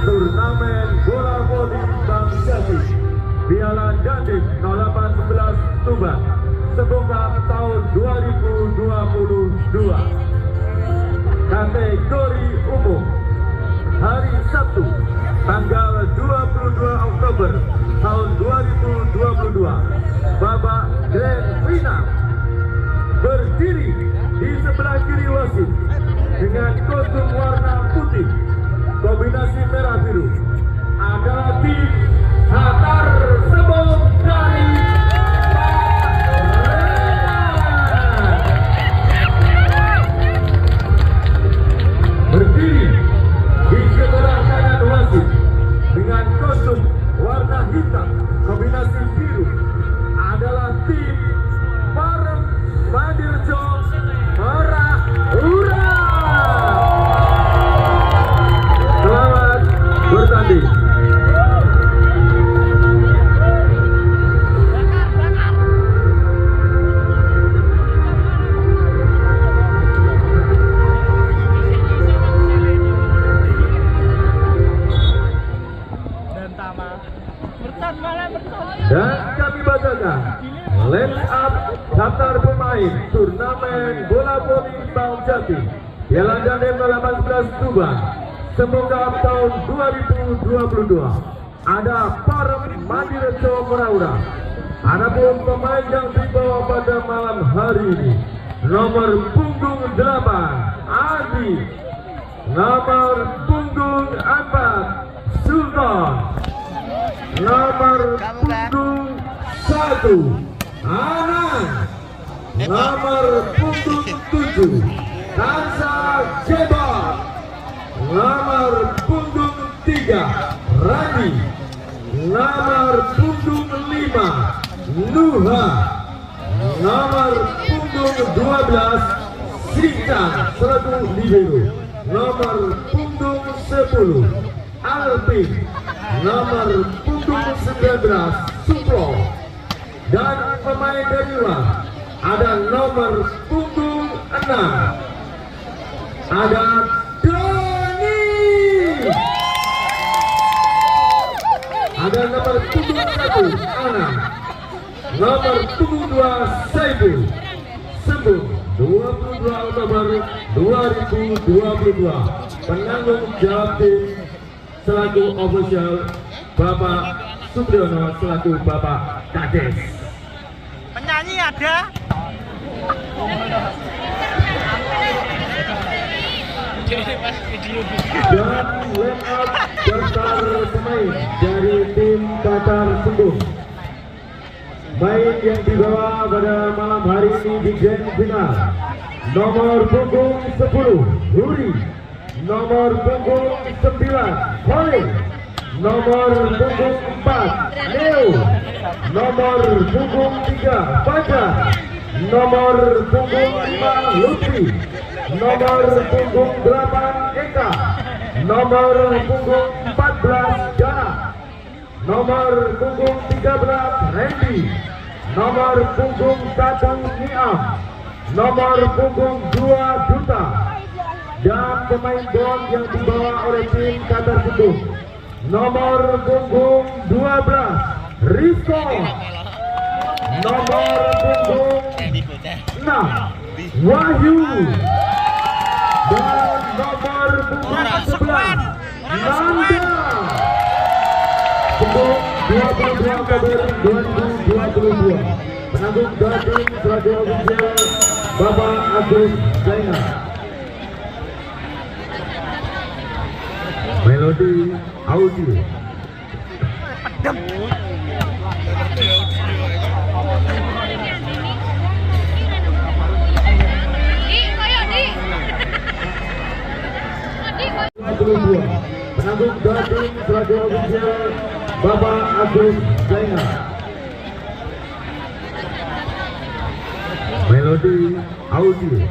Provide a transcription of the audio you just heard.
Turnamen bola voli Bank Jati Piala Dandim 0811 Tuban Sebongkah tahun 2022. Kategori umum hari Sabtu tanggal 22 Oktober tahun 2022 babak grand final. Berdiri di sebelah kiri wasit dengan kostum warna putih kombinasi merah biru adalah tim Hatar Sebong dari berdiri di sebelah kanan wasit dengan kostum warna hitam kombinasi biru adalah tim Parem Mandirjo Merah Ura. Selamat bertanding. Dan kami bacakan line up daftar pemain turnamen bola voli Bank Jati Piala Dandim 18 Tuban Sebongkah tahun 2022. Ada Parem Mandirjo Meraura. Adapun pemain yang dibawa pada malam hari ini nomor punggung 8 Adi, nomor punggung 4 Sultan, nomor punggung 1 Anan, nomor punggung 7 Kansa Jebat, nomor punggung 3 Rani, nomor punggung 5 Nuha, nomor punggung 12 Sinchan selaku libero, nomor punggung 10 Alpin, nomor punggung 19 Suplo. Dan pemain dari luar ada nomor punggung 6 ada Doni, ada nomor punggung 1 Ana, nomor punggung 2 Saibul. Sembung 22 Oktober 2022. Penanggung jawab tim selaku official Bapak Supriyono selaku Bapak Kades. Penyanyi ada? Dan line up daftar pemain dari tim Qatar Sembung. Main yang dibawa pada malam hari ini di grand final. Nomor punggung 10 Huri, nomor punggung 9 Khalil, nomor punggung 4 Leo, nomor punggung 3 Fajar, nomor punggung 5 Lutfi, nomor punggung 8 Eka, nomor punggung 14 Jana, nomor punggung 13 Randy, nomor punggung 1 Niam, nomor punggung 2 Duta. Dan pemain bom yang dibawa oleh tim Qatar Sembung nomor punggung 12 Rizko, nomor punggung 6 Wahyu, dan nomor punggung 11 Nanda. Sembung 22 Oktober 2022. Penanggung Dandim selaku official Bapak Agus Zainal. Melodi audio. 32 penanggung dari Raja Official Bapak Agus Zainal. Melodi audio.